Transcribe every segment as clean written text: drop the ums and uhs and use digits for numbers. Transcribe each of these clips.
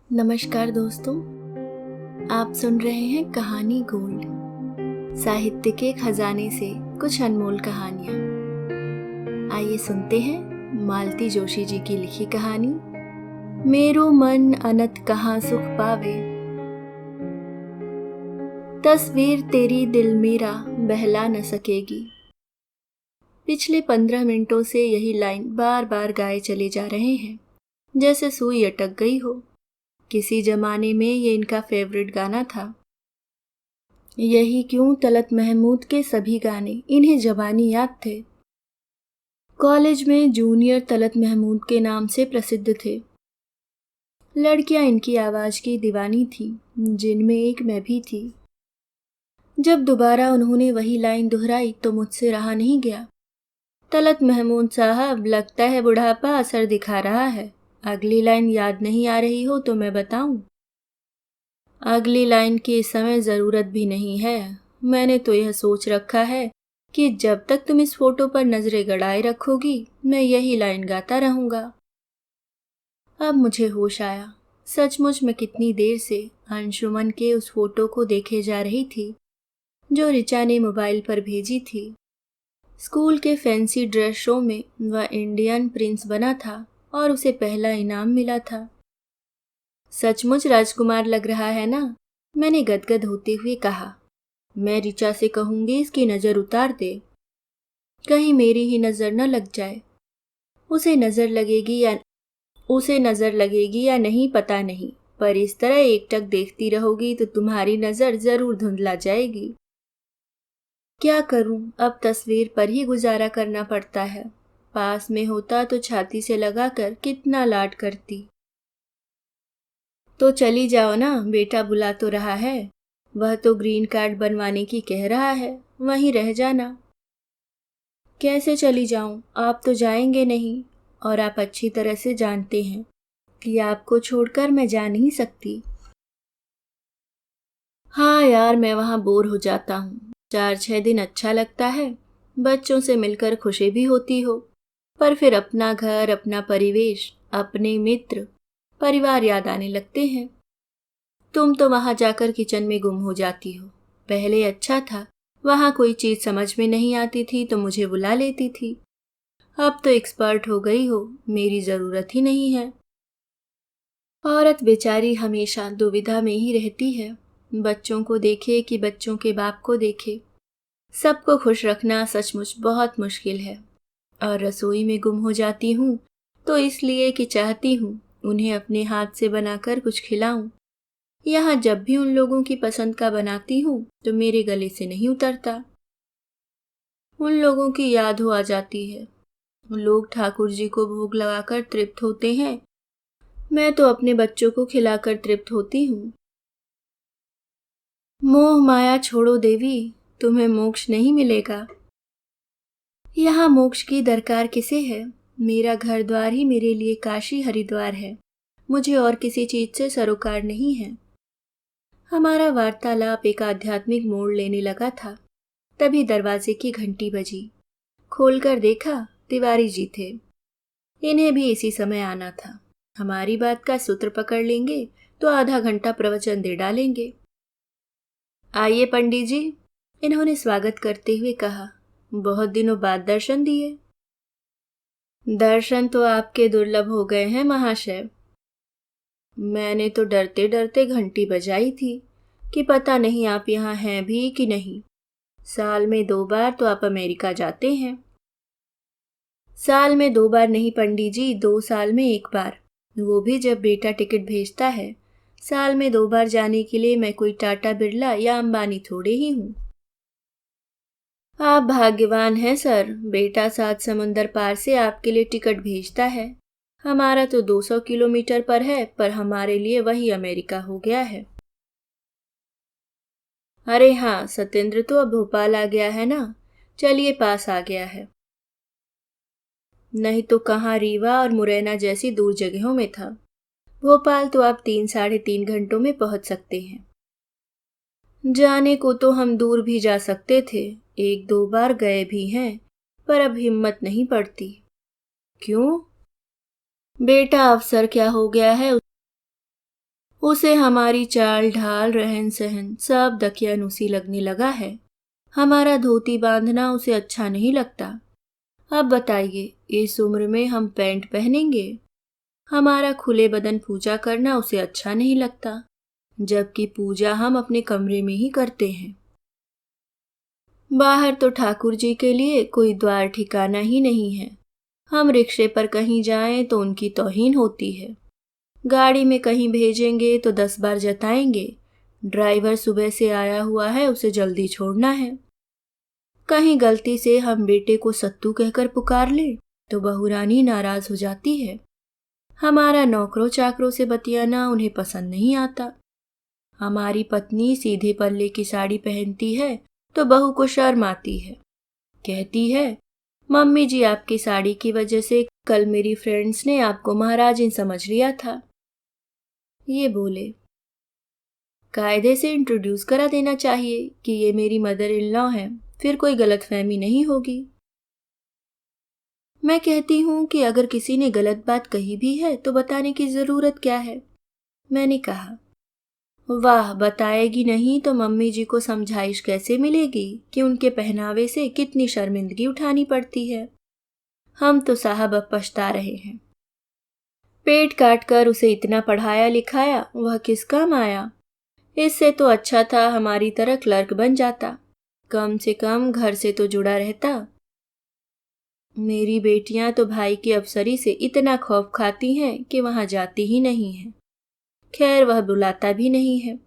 नमस्कार दोस्तों, आप सुन रहे हैं कहानी गोल्ड, साहित्य के खजाने से कुछ अनमोल कहानियां। आइए सुनते हैं मालती जोशी जी की लिखी कहानी मेरो मन अनत कहाँ सुख पावे। तस्वीर तेरी दिल मेरा बहला न सकेगी। पिछले 15 मिनटों से यही लाइन बार बार गाए चले जा रहे हैं, जैसे सुई अटक गई हो। किसी जमाने में ये इनका फेवरेट गाना था। यही क्यों तलत महमूद के सभी गाने इन्हें जबानी याद थे। कॉलेज में जूनियर तलत महमूद के नाम से प्रसिद्ध थे। लड़कियां इनकी आवाज की दीवानी थीं, जिनमें एक मैं भी थी। जब दोबारा उन्होंने वही लाइन दोहराई तो मुझसे रहा नहीं गया। तलत महमूद साहब, लगता है बुढ़ापा असर दिखा रहा है। अगली लाइन याद नहीं आ रही हो तो मैं बताऊं? अगली लाइन की इस समय ज़रूरत भी नहीं है। मैंने तो यह सोच रखा है कि जब तक तुम इस फोटो पर नजरें गड़ाए रखोगी, मैं यही लाइन गाता रहूंगा। अब मुझे होश आया। सचमुच मैं कितनी देर से अंशुमन के उस फोटो को देखे जा रही थी जो ऋचा ने मोबाइल पर भेजी थी। स्कूल के फैंसी ड्रेस शो में वह इंडियन प्रिंस बना था और उसे पहला इनाम मिला था। सचमुच राजकुमार लग रहा है ना? मैंने गदगद होते हुए कहा। मैं ऋचा से कहूंगी इसकी नजर उतार दे, कहीं मेरी ही नजर न लग जाए। उसे नजर लगेगी या नहीं पता नहीं, पर इस तरह एकटक देखती रहोगी तो तुम्हारी नजर जरूर धुंधला जाएगी। क्या करूं, अब तस्वीर पर ही गुजारा करना पड़ता है। पास में होता तो छाती से लगाकर कितना लाड करती। तो चली जाओ ना, बेटा बुला तो रहा है। वह तो ग्रीन कार्ड बनवाने की कह रहा है, वहीं रह जाना। कैसे चली जाऊं? आप तो जाएंगे नहीं, और आप अच्छी तरह से जानते हैं कि आपको छोड़कर मैं जा नहीं सकती। हाँ यार, मैं वहां बोर हो जाता हूँ। 4-6 दिन अच्छा लगता है, बच्चों से मिलकर खुशी भी होती हो, पर फिर अपना घर, अपना परिवेश, अपने मित्र, परिवार याद आने लगते हैं। तुम तो वहां जाकर किचन में गुम हो जाती हो। पहले अच्छा था, वहां कोई चीज समझ में नहीं आती थी तो मुझे बुला लेती थी। अब तो एक्सपर्ट हो गई हो, मेरी जरूरत ही नहीं है। औरत बेचारी हमेशा दुविधा में ही रहती है, बच्चों को देखे कि बच्चों के बाप को देखे। सबको खुश रखना सचमुच बहुत मुश्किल है। और रसोई में गुम हो जाती हूँ तो इसलिए कि चाहती हूँ उन्हें अपने हाथ से बनाकर कुछ खिलाऊं। यहाँ जब भी उन लोगों की पसंद का बनाती हूँ तो मेरे गले से नहीं उतरता। उन लोगों की याद हो आ जाती है। उन लोग ठाकुर जी को भोग लगाकर तृप्त होते हैं, मैं तो अपने बच्चों को खिलाकर तृप्त होती हूँ। मोह माया छोड़ो देवी, तुम्हें मोक्ष नहीं मिलेगा। यहाँ मोक्ष की दरकार किसे है? मेरा घर द्वार ही मेरे लिए काशी हरिद्वार है। मुझे और किसी चीज से सरोकार नहीं है। हमारा वार्तालाप एक आध्यात्मिक मोड़ लेने लगा था। तभी दरवाजे की घंटी बजी। खोलकर देखा, तिवारी जी थे। इन्हें भी इसी समय आना था। हमारी बात का सूत्र पकड़ लेंगे तो आधा घंटा प्रवचन दे डालेंगे। आइए पंडित जी, इन्होंने स्वागत करते हुए कहा। बहुत दिनों बाद दर्शन दिए। दर्शन तो आपके दुर्लभ हो गए हैं महाशय। मैंने तो डरते डरते घंटी बजाई थी कि पता नहीं आप यहाँ हैं भी कि नहीं। साल में 2 बार तो आप अमेरिका जाते हैं। साल में 2 बार नहीं पंडित जी, 2 साल में 1 बार, वो भी जब बेटा टिकट भेजता है। साल में 2 बार जाने के लिए मैं कोई टाटा बिरला या अंबानी थोड़े ही हूँ। आप भाग्यवान हैं सर, बेटा 7 समुंदर पार से आपके लिए टिकट भेजता है। हमारा तो 200 किलोमीटर पर है, पर हमारे लिए वही अमेरिका हो गया है। अरे हाँ, सत्येंद्र तो अब भोपाल आ गया है ना, चलिए पास आ गया है। नहीं तो कहाँ रीवा और मुरैना जैसी दूर जगहों में था। भोपाल तो आप 3-3.5 घंटों में पहुंच सकते हैं। जाने को तो हम दूर भी जा सकते थे, 1-2 बार गए भी हैं, पर अब हिम्मत नहीं पड़ती। क्यों? बेटा अफसर क्या हो गया है? उसे हमारी चाल ढाल रहन सहन सब दकियानुसी लगने लगा है। हमारा धोती बांधना उसे अच्छा नहीं लगता। अब बताइए, इस उम्र में हम पैंट पहनेंगे? हमारा खुले बदन पूजा करना उसे अच्छा नहीं लगता, जबकि पूजा हम अपने कमरे में ही करते हैं। बाहर तो ठाकुर जी के लिए कोई द्वार ठिकाना ही नहीं है। हम रिक्शे पर कहीं जाएं तो उनकी तौहीन होती है। गाड़ी में कहीं भेजेंगे तो 10 बार जताएंगे, ड्राइवर सुबह से आया हुआ है, उसे जल्दी छोड़ना है। कहीं गलती से हम बेटे को सत्तू कहकर पुकार लें तो बहू रानी नाराज हो जाती है। हमारा नौकरों चाकरों से बतियाना उन्हें पसंद नहीं आता। हमारी पत्नी सीधे पल्ले की साड़ी पहनती है तो बहू को शर्म आती है। कहती है, मम्मी जी, आपकी साड़ी की वजह से कल मेरी फ्रेंड्स ने आपको महाराजिन समझ लिया था। ये बोले, कायदे से इंट्रोड्यूस करा देना चाहिए कि ये मेरी मदर इन लॉ है, फिर कोई गलतफहमी नहीं होगी। मैं कहती हूँ कि अगर किसी ने गलत बात कही भी है तो बताने की जरूरत क्या है। मैंने कहा, वाह, बताएगी नहीं तो मम्मी जी को समझाइश कैसे मिलेगी कि उनके पहनावे से कितनी शर्मिंदगी उठानी पड़ती है। हम तो साहब अब पछता रहे हैं। पेट काट कर उसे इतना पढ़ाया लिखाया, वह किस काम आया। इससे तो अच्छा था हमारी तरह क्लर्क बन जाता, कम से कम घर से तो जुड़ा रहता। मेरी बेटियां तो भाई की अफसरी से इतना खौफ खाती हैं कि वहां जाती ही नहीं हैं। खैर, वह बुलाता भी नहीं है।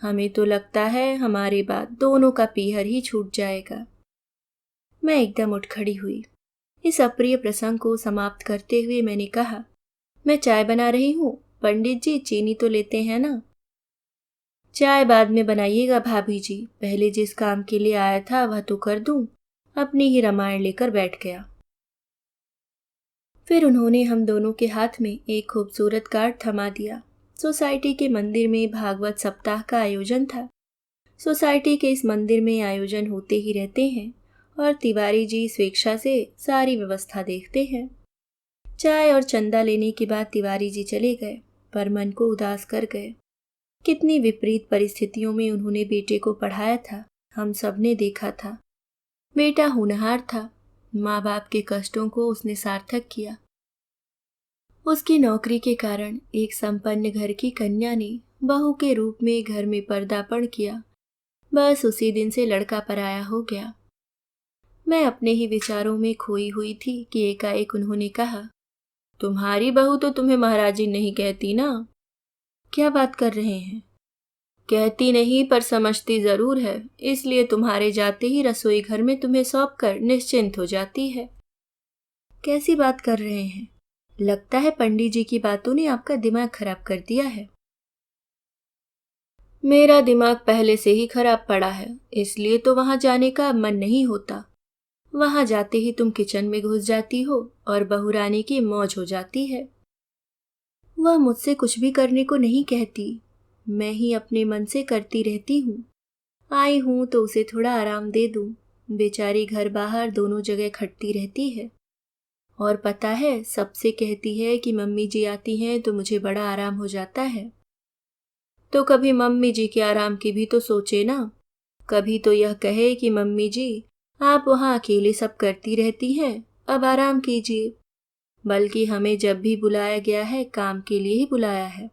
हमें तो लगता है हमारे बाद दोनों का पीहर ही छूट जाएगा। मैं एकदम उठ खड़ी हुई। इस अप्रिय प्रसंग को समाप्त करते हुए मैंने कहा, मैं चाय बना रही हूँ, पंडित जी चीनी तो लेते हैं ना? चाय बाद में बनाइएगा भाभी जी, पहले जिस काम के लिए आया था वह तो कर दूं। अपनी ही रामायण लेकर बैठ गया। फिर उन्होंने हम दोनों के हाथ में एक खूबसूरत कार्ड थमा दिया। सोसाइटी के मंदिर में भागवत सप्ताह का आयोजन था। सोसाइटी के इस मंदिर में आयोजन होते ही रहते हैं और तिवारी जी स्वेच्छा से सारी व्यवस्था देखते हैं। चाय और चंदा लेने के बाद तिवारी जी चले गए, पर मन को उदास कर गए। कितनी विपरीत परिस्थितियों में उन्होंने बेटे को पढ़ाया था, हम सब ने देखा था। बेटा होनहार था, माँ बाप के कष्टों को उसने सार्थक किया। उसकी नौकरी के कारण एक संपन्न घर की कन्या ने बहू के रूप में घर में पर्दापण किया। बस उसी दिन से लड़का पराया हो गया। मैं अपने ही विचारों में खोई हुई थी कि एकाएक उन्होंने कहा, तुम्हारी बहू तो तुम्हें महाराजी नहीं कहती ना? क्या बात कर रहे हैं? कहती नहीं पर समझती जरूर है, इसलिए तुम्हारे जाते ही रसोई घर में तुम्हें सौंप कर निश्चिंत हो जाती है। कैसी बात कर रहे हैं? लगता है पंडित जी की बातों ने आपका दिमाग खराब कर दिया है। मेरा दिमाग पहले से ही खराब पड़ा है, इसलिए तो वहां जाने का मन नहीं होता। वहां जाते ही तुम किचन में घुस जाती हो और बहू रानी की मौज हो जाती है। वह मुझसे कुछ भी करने को नहीं कहती, मैं ही अपने मन से करती रहती हूँ। आई हूँ तो उसे थोड़ा आराम दे दूँ। बेचारी घर बाहर दोनों जगह खटती रहती है। और पता है, सबसे कहती है कि मम्मी जी आती हैं तो मुझे बड़ा आराम हो जाता है। तो कभी मम्मी जी के आराम की भी तो सोचे ना। कभी तो यह कहे कि मम्मी जी, आप वहाँ अकेले सब करती रहती हैं, अब आराम कीजिए। बल्कि हमें जब भी बुलाया गया है काम के लिए ही बुलाया है।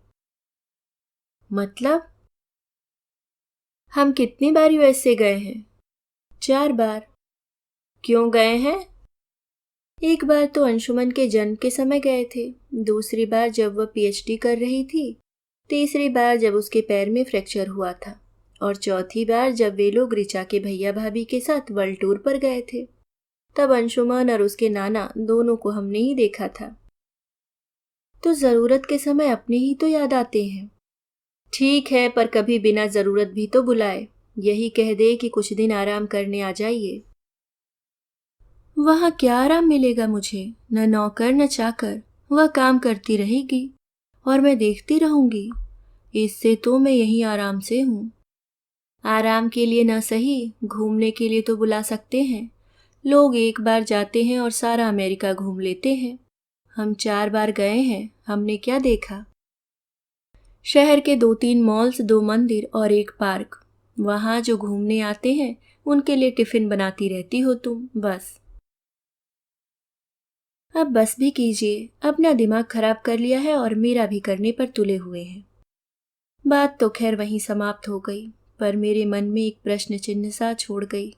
मतलब? हम कितनी बार यूएसए गए हैं? 4 बार। क्यों गए हैं? एक बार तो अंशुमन के जन्म के समय गए थे, दूसरी बार जब वह पीएचडी कर रही थी, तीसरी बार जब उसके पैर में फ्रैक्चर हुआ था, और चौथी बार जब वे लोग ऋचा के भैया भाभी के साथ वर्ल्ड टूर पर गए थे। तब अंशुमन और उसके नाना दोनों को हमने ही देखा था। तो जरूरत के समय अपने ही तो याद आते हैं। ठीक है, पर कभी बिना जरूरत भी तो बुलाए, यही कह दे कि कुछ दिन आराम करने आ जाइए। वहां क्या आराम मिलेगा मुझे? न नौकर न चाकर, वह काम करती रहेगी और मैं देखती रहूंगी। इससे तो मैं यहीं आराम से हूँ। आराम के लिए न सही, घूमने के लिए तो बुला सकते हैं। लोग एक बार जाते हैं और सारा अमेरिका घूम लेते हैं। हम 4 बार गए हैं, हमने क्या देखा? शहर के 2-3 मॉल्स, 2 मंदिर और एक पार्क। वहां जो घूमने आते हैं उनके लिए टिफिन बनाती रहती हो तुम, बस। अब बस भी कीजिए, अपना दिमाग खराब कर लिया है और मेरा भी करने पर तुले हुए हैं। बात तो खैर वहीं समाप्त हो गई, पर मेरे मन में एक प्रश्न चिन्ह सा छोड़ गई।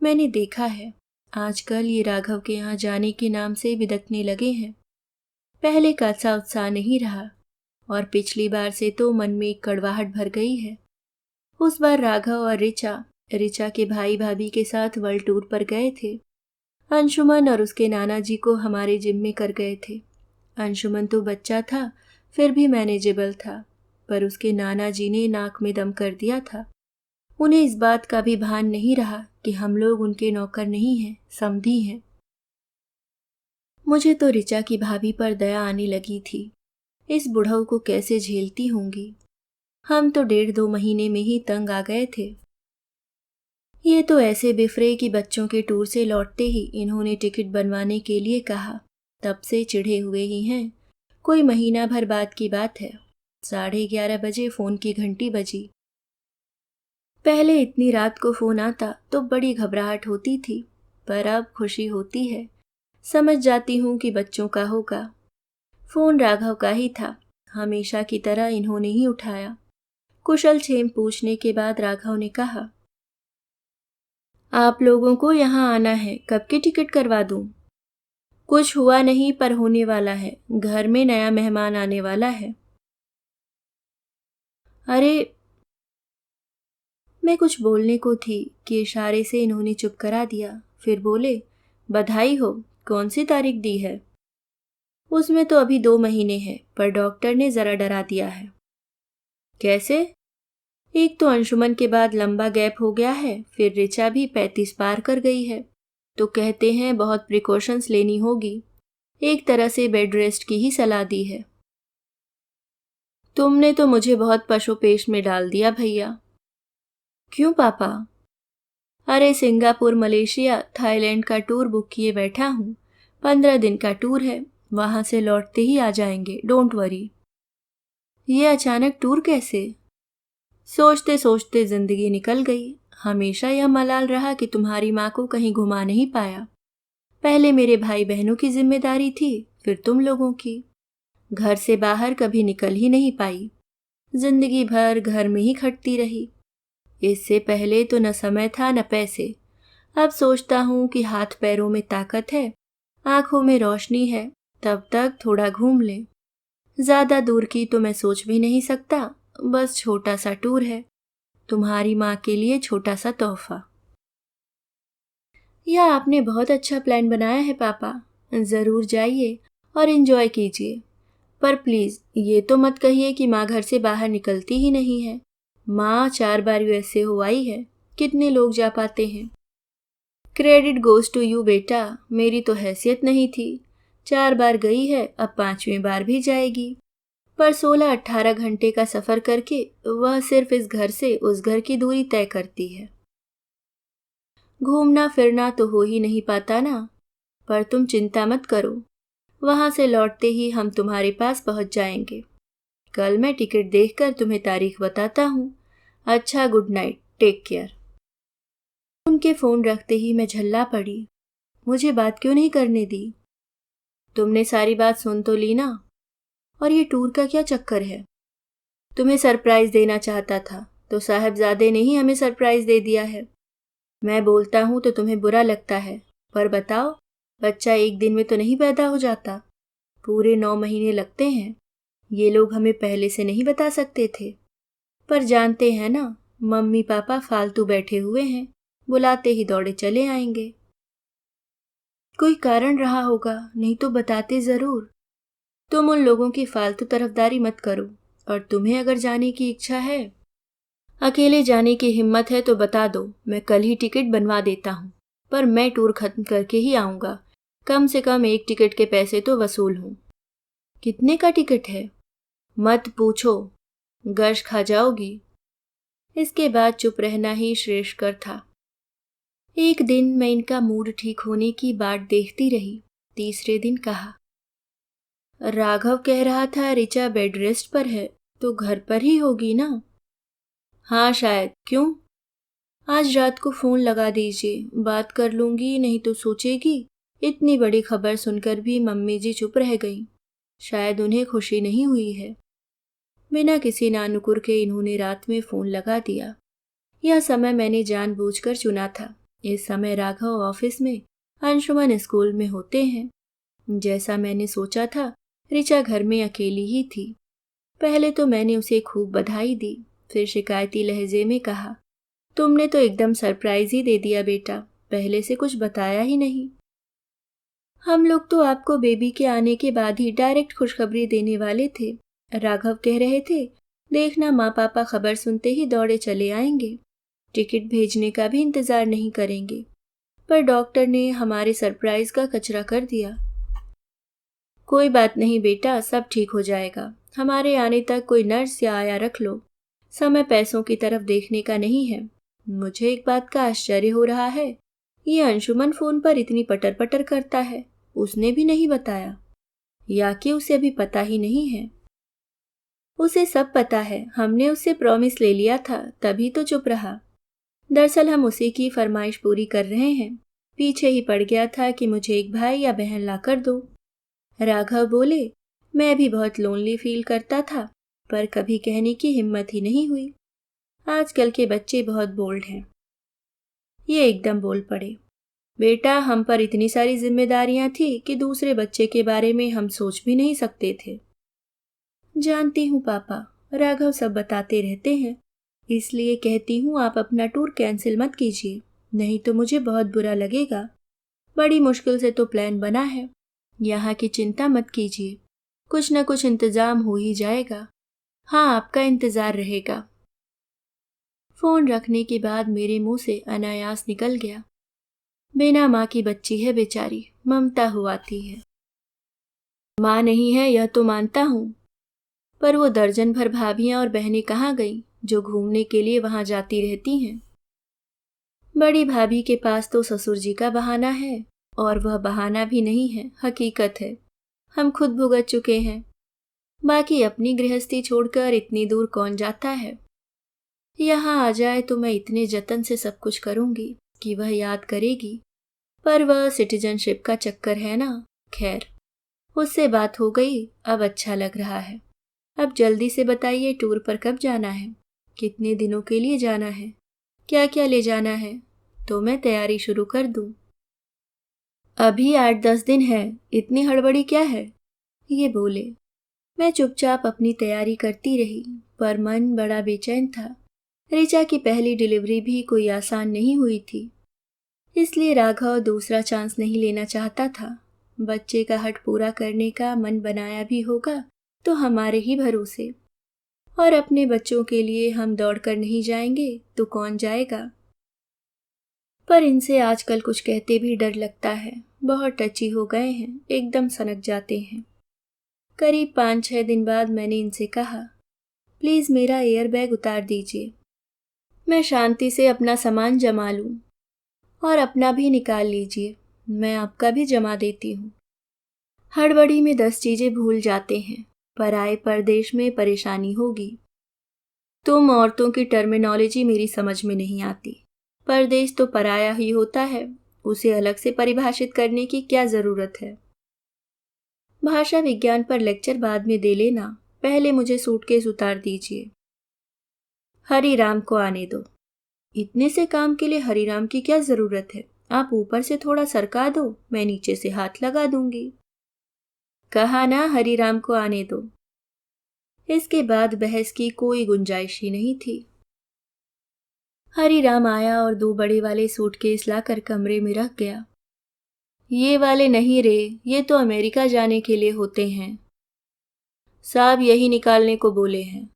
मैंने देखा है, आजकल ये राघव के यहाँ जाने के नाम से बिदकने लगे हैं। पहले का सा उत्साह नहीं रहा, और पिछली बार से तो मन में एक कड़वाहट भर गई है। उस बार राघव और ऋचा के भाई भाभी के साथ वर्ल्ड टूर पर गए थे। अंशुमन और उसके नाना जी को हमारे जिम में कर गए थे। अंशुमन तो बच्चा था, फिर भी मैनेजेबल था, पर उसके नाना जी ने नाक में दम कर दिया था। उन्हें इस बात का भी भान नहीं रहा कि हम लोग उनके नौकर नहीं हैं, समधी हैं। मुझे तो ऋचा की भाभी पर दया आने लगी थी। इस बुढ़ऊ को कैसे झेलती होंगी। हम तो 1.5-2 महीने में ही तंग आ गए थे। ये तो ऐसे बिफरे कि बच्चों के टूर से लौटते ही इन्होंने टिकट बनवाने के लिए कहा। तब से चिढ़े हुए ही हैं। कोई महीना भर बाद की बात है। 11:30 बजे फोन की घंटी बजी। पहले इतनी रात को फोन आता तो बड़ी घबराहट होती थी, पर अब खुशी होती है। समझ जाती हूँ कि बच्चों का होगा। फोन राघव का ही था। हमेशा की तरह इन्होंने ही उठाया। कुशल क्षेम पूछने के बाद राघव ने कहा, आप लोगों को यहाँ आना है, कब की टिकट करवा दूं? कुछ हुआ नहीं, पर होने वाला है। घर में नया मेहमान आने वाला है। अरे, मैं कुछ बोलने को थी कि इशारे से इन्होंने चुप करा दिया। फिर बोले, बधाई हो, कौन सी तारीख दी है? उसमें तो अभी 2 महीने हैं, पर डॉक्टर ने जरा डरा दिया है। कैसे? एक तो अंशुमन के बाद लंबा गैप हो गया है, फिर ऋचा भी 35 पार कर गई है, तो कहते हैं बहुत प्रिकॉशंस लेनी होगी। एक तरह से बेड रेस्ट की ही सलाह दी है। तुमने तो मुझे बहुत पशुपेश में डाल दिया भैया। क्यों पापा? अरे, सिंगापुर, मलेशिया, थाईलैंड का टूर बुक किए बैठा हूँ। 15 दिन का टूर है, वहां से लौटते ही आ जाएंगे, डोंट वरी। ये अचानक टूर कैसे? सोचते सोचते जिंदगी निकल गई। हमेशा यह मलाल रहा कि तुम्हारी माँ को कहीं घुमा नहीं पाया। पहले मेरे भाई बहनों की जिम्मेदारी थी, फिर तुम लोगों की। घर से बाहर कभी निकल ही नहीं पाई। जिंदगी भर घर में ही खटती रही। इससे पहले तो न समय था न पैसे। अब सोचता हूँ कि हाथ पैरों में ताकत है, आंखों में रोशनी है, तब तक थोड़ा घूम ले। ज्यादा दूर की तो मैं सोच भी नहीं सकता, बस छोटा सा टूर है, तुम्हारी माँ के लिए छोटा सा तोहफा। यह आपने बहुत अच्छा प्लान बनाया है पापा। जरूर जाइए और एंजॉय कीजिए, पर प्लीज ये तो मत कहिए कि माँ घर से बाहर निकलती ही नहीं है। माँ 4 बार यूएसए हो आई है, कितने लोग जा पाते हैं। क्रेडिट गोज टू यू बेटा, मेरी तो हैसियत नहीं थी। 4 बार गई है, अब 5वीं बार भी जाएगी। पर 16-18 घंटे का सफर करके वह सिर्फ इस घर से उस घर की दूरी तय करती है। घूमना फिरना तो हो ही नहीं पाता ना, पर तुम चिंता मत करो, वहां से लौटते ही हम तुम्हारे पास पहुंच जाएंगे। कल मैं टिकट देखकर तुम्हें तारीख बताता हूँ। अच्छा, गुड नाइट, टेक केयर। उनके फोन रखते ही मैं झल्ला पड़ी। मुझे बात क्यों नहीं करने दी? तुमने सारी बात सुन तो ली ना? और ये टूर का क्या चक्कर है? तुम्हें सरप्राइज देना चाहता था तो साहबजादे ने ही हमें सरप्राइज दे दिया है। मैं बोलता हूँ तो तुम्हें बुरा लगता है, पर बताओ, बच्चा एक दिन में तो नहीं पैदा हो जाता, पूरे 9 महीने लगते हैं। ये लोग हमें पहले से नहीं बता सकते थे, पर जानते हैं ना, मम्मी पापा फालतू बैठे हुए हैं, बुलाते ही दौड़े चले आएंगे। कोई कारण रहा होगा, नहीं तो बताते जरूर। तुम उन लोगों की फालतू तरफदारी मत करो, और तुम्हें अगर जाने की इच्छा है, अकेले जाने की हिम्मत है तो बता दो, मैं कल ही टिकट बनवा देता हूँ। पर मैं टूर खत्म करके ही आऊँगा। कम से कम एक टिकट के पैसे तो वसूल हों। कितने का टिकट है? मत पूछो, गर्श खा जाओगी। इसके बाद चुप रहना ही श्रेष्ठकर था। एक दिन मैं इनका मूड ठीक होने की बाट देखती रही। तीसरे दिन कहा, राघव कह रहा था ऋचा बेड रेस्ट पर है, तो घर पर ही होगी ना? हाँ शायद। क्यों? आज रात को फोन लगा दीजिए, बात कर लूंगी, नहीं तो सोचेगी। इतनी बड़ी खबर सुनकर भी मम्मी जी चुप रह गईं। शायद उन्हें खुशी नहीं हुई है। बिना किसी नानुकुर के इन्होंने रात में फोन लगा दिया। यह समय मैंने जानबूझकर चुना था। इस समय राघव ऑफिस में, अंशुमन स्कूल में होते हैं। जैसा मैंने सोचा था, ऋचा घर में अकेली ही थी। पहले तो मैंने उसे खूब बधाई दी, फिर शिकायती लहजे में कहा, तुमने तो एकदम सरप्राइज ही दे दिया बेटा, पहले से कुछ बताया ही नहीं। हम लोग तो आपको बेबी के आने के बाद ही डायरेक्ट खुशखबरी देने वाले थे। राघव कह रहे थे, देखना माँ पापा खबर सुनते ही दौड़े चले आएंगे, टिकट भेजने का भी इंतजार नहीं करेंगे। पर डॉक्टर ने हमारे सरप्राइज का कचरा कर दिया। कोई बात नहीं बेटा, सब ठीक हो जाएगा। हमारे आने तक कोई नर्स या आया रख लो। समय पैसों की तरफ देखने का नहीं है। मुझे एक बात का आश्चर्य हो रहा है, ये अंशुमन फोन पर इतनी पटर पटर करता है, उसने भी नहीं बताया, या कि उसे अभी पता ही नहीं है? उसे सब पता है, हमने उससे प्रॉमिस ले लिया था, तभी तो चुप रहा। दरअसल हम उसी की फरमाइश पूरी कर रहे हैं। पीछे ही पड़ गया था कि मुझे एक भाई या बहन ला कर दो। राघव बोले, मैं भी बहुत लोनली फील करता था, पर कभी कहने की हिम्मत ही नहीं हुई। आजकल के बच्चे बहुत बोल्ड हैं। ये एकदम बोल पड़े, बेटा हम पर इतनी सारी जिम्मेदारियां थी कि दूसरे बच्चे के बारे में हम सोच भी नहीं सकते थे। जानती हूँ पापा, राघव सब बताते रहते हैं, इसलिए कहती हूँ आप अपना टूर कैंसिल मत कीजिए, नहीं तो मुझे बहुत बुरा लगेगा। बड़ी मुश्किल से तो प्लान बना है। यहाँ की चिंता मत कीजिए, कुछ न कुछ इंतजाम हो ही जाएगा। हाँ, आपका इंतजार रहेगा। फोन रखने के बाद मेरे मुंह से अनायास निकल गया, बिना माँ की बच्ची है बेचारी, ममता हो आती है। माँ नहीं है यह तो मानता हूँ, पर वो दर्जन भर भाभियां और बहनें कहाँ गईं जो घूमने के लिए वहां जाती रहती हैं। बड़ी भाभी के पास तो ससुर जी का बहाना है, और वह बहाना भी नहीं है, हकीकत है। हम खुद भुगत चुके हैं। बाकी अपनी गृहस्थी छोड़कर इतनी दूर कौन जाता है। यहाँ आ जाए तो मैं इतने जतन से सब कुछ करूंगी कि वह याद करेगी, पर वह सिटीजनशिप का चक्कर है ना। खैर, उससे बात हो गई, अब अच्छा लग रहा है। अब जल्दी से बताइए, टूर पर कब जाना है, कितने दिनों के लिए जाना है, क्या क्या ले जाना है, तो मैं तैयारी शुरू कर दूं। अभी 8-10 दिन है, इतनी हड़बड़ी क्या है, ये बोले। मैं चुपचाप अपनी तैयारी करती रही, पर मन बड़ा बेचैन था। ऋचा की पहली डिलीवरी भी कोई आसान नहीं हुई थी, इसलिए राघव दूसरा चांस नहीं लेना चाहता था। बच्चे का हट पूरा करने का मन बनाया भी होगा तो हमारे ही भरोसे, और अपने बच्चों के लिए हम दौड़ कर नहीं जाएंगे तो कौन जाएगा। पर इनसे आजकल कुछ कहते भी डर लगता है, बहुत टची हो गए हैं, एकदम सनक जाते हैं। करीब 5-6 दिन बाद मैंने इनसे कहा, प्लीज मेरा एयर बैग उतार दीजिए, मैं शांति से अपना सामान जमा लूं, और अपना भी निकाल लीजिए, मैं आपका भी जमा देती हूँ। हड़बड़ी में 10 चीजें भूल जाते हैं, पराए परदेश में परेशानी होगी। तुम औरतों की टर्मिनोलॉजी मेरी समझ में नहीं आती। परदेश तो पराया ही होता है, उसे अलग से परिभाषित करने की क्या जरूरत है। भाषा विज्ञान पर लेक्चर बाद में दे लेना, पहले मुझे सूटकेस उतार दीजिए। हरिराम को आने दो। इतने से काम के लिए हरिराम की क्या जरूरत है, आप ऊपर से थोड़ा सरका दो, मैं नीचे से हाथ लगा दूंगी। कहा ना हरिराम को आने दो। इसके बाद बहस की कोई गुंजाइश ही नहीं थी। हरिराम आया और 2 बड़े वाले सूटकेस लाकर कमरे में रख गया। ये वाले नहीं रे, ये तो अमेरिका जाने के लिए होते हैं, साहब यही निकालने को बोले हैं।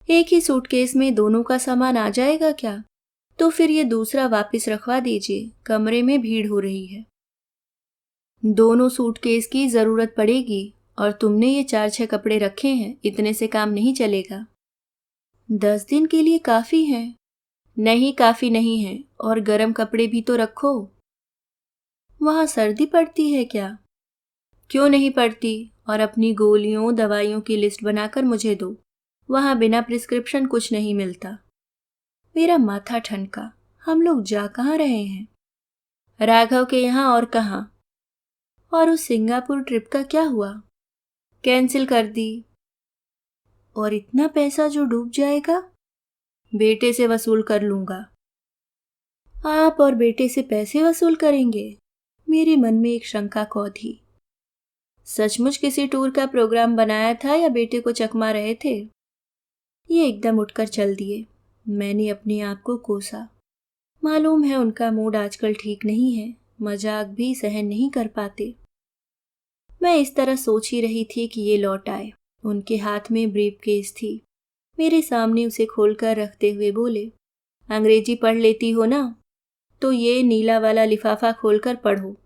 एक ही सूटकेस में दोनों का सामान आ जाएगा क्या? तो फिर ये दूसरा वापस रखवा दीजिए, कमरे में भीड़ हो रही है। दोनों सूटकेस की जरूरत पड़ेगी, और तुमने ये 4-6 कपड़े रखे हैं, इतने से काम नहीं चलेगा। 10 दिन के लिए काफी है। नहीं काफी नहीं है, और गर्म कपड़े भी तो रखो। वहां सर्दी पड़ती है क्या? क्यों नहीं पड़ती, और अपनी गोलियों दवाइयों की लिस्ट बनाकर मुझे दो। वहां बिना प्रिस्क्रिप्शन कुछ नहीं मिलता। मेरा माथा ठनका। हम लोग जा कहाँ रहे हैं? राघव के यहाँ और कहाँ? और उस सिंगापुर ट्रिप का क्या हुआ? कैंसिल कर दी। और इतना पैसा जो डूब जाएगा? बेटे से वसूल कर लूंगा। आप और बेटे से पैसे वसूल करेंगे? मेरे मन में एक शंका कौंधी। सचमुच किसी टूर का प्रोग्राम बनाया था या बेटे को चकमा रहे थे? ये एकदम उठकर चल दिए। मैंने अपने आप को कोसा। मालूम है उनका मूड आजकल ठीक नहीं है, मजाक भी सहन नहीं कर पाते। मैं इस तरह सोच ही रही थी कि ये लौट आए। उनके हाथ में ब्रीफकेस थी। मेरे सामने उसे खोलकर रखते हुए बोले, अंग्रेजी पढ़ लेती हो ना, तो ये नीला वाला लिफाफा खोलकर पढ़ो।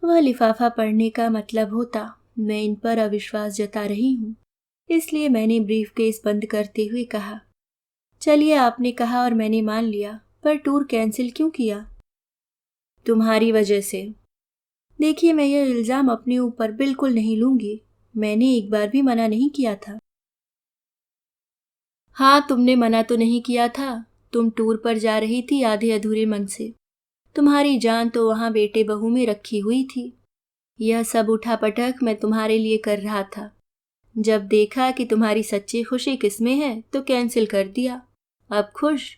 वह लिफाफा पढ़ने का मतलब होता मैं इन पर अविश्वास जता रही हूँ, इसलिए मैंने ब्रीफकेस बंद करते हुए कहा, चलिए आपने कहा और मैंने मान लिया, पर टूर कैंसिल क्यों किया? तुम्हारी वजह से। देखिए, मैं यह इल्जाम अपने ऊपर बिल्कुल नहीं लूंगी। मैंने एक बार भी मना नहीं किया था। हाँ, तुमने मना तो नहीं किया था। तुम टूर पर जा रही थी आधे अधूरे मन से। तुम्हारी जान तो वहां बेटे बहू में रखी हुई थी। यह सब उठापटक मैं तुम्हारे लिए कर रहा था। जब देखा कि तुम्हारी सच्ची खुशी किसमें है तो कैंसिल कर दिया। अब खुश?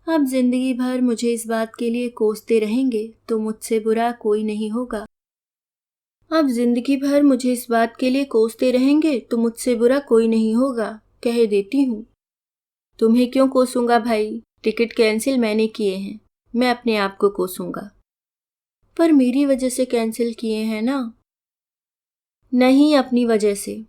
अब जिंदगी भर मुझे इस बात के लिए कोसते रहेंगे तो मुझसे बुरा कोई नहीं होगा। अब जिंदगी भर मुझे इस बात के लिए कोसते रहेंगे तो मुझसे बुरा कोई नहीं होगा, कह देती हूँ। तुम्हें क्यों कोसूंगा भाई? टिकट कैंसिल मैंने किए हैं, मैं अपने आप को कोसूंगा। पर मेरी वजह से कैंसिल किए हैं ना? नहीं, अपनी वजह से।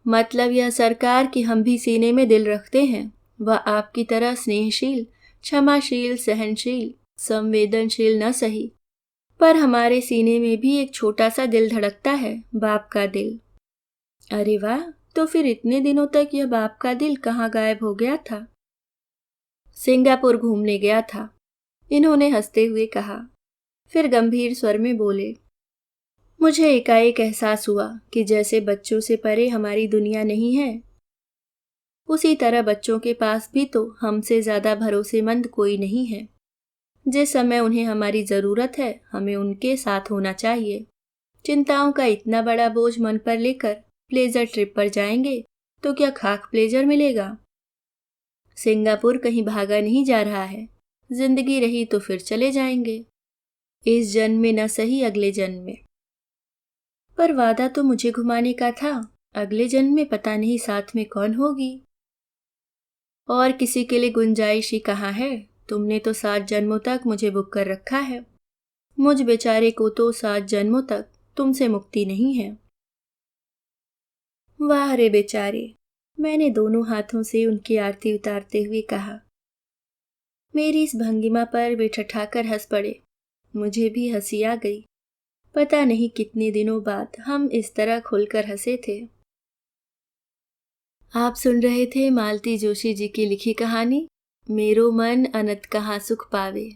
मतलब यह सरकार कि हम भी सीने में दिल रखते हैं। वह आपकी तरह स्नेहशील, क्षमाशील, सहनशील, संवेदनशील न सही, पर हमारे सीने में भी एक छोटा सा दिल धड़कता है, बाप का दिल। अरे वाह, तो फिर इतने दिनों तक यह बाप का दिल कहाँ गायब हो गया था? सिंगापुर घूमने गया था, इन्होंने हंसते हुए कहा। फिर गंभीर स्वर में बोले, मुझे एकाएक एहसास हुआ कि जैसे बच्चों से परे हमारी दुनिया नहीं है, उसी तरह बच्चों के पास भी तो हमसे ज्यादा भरोसेमंद कोई नहीं है। जिस समय उन्हें हमारी जरूरत है, हमें उनके साथ होना चाहिए। चिंताओं का इतना बड़ा बोझ मन पर लेकर प्लेजर ट्रिप पर जाएंगे तो क्या खाक प्लेजर मिलेगा? सिंगापुर कहीं भागा नहीं जा रहा है। जिंदगी रही तो फिर चले जाएंगे, इस जन्म में न सही अगले जन्म में। पर वादा तो मुझे घुमाने का था, अगले जन्म में पता नहीं साथ में कौन होगी। और किसी के लिए गुंजाइश ही कहाँ है? तुमने तो 7 जन्मों तक मुझे बुक कर रखा है। मुझ बेचारे को तो 7 जन्मों तक तुमसे मुक्ति नहीं है। वाह रे बेचारे, मैंने दोनों हाथों से उनकी आरती उतारते हुए कहा। मेरी इस भंगिमा पर वे ठठाकर हंस पड़े। मुझे भी हंसी आ गई। पता नहीं कितने दिनों बाद हम इस तरह खुलकर हंसे थे। आप सुन रहे थे मालती जोशी जी की लिखी कहानी मेरो मन अनत कहाँ सुख पावे।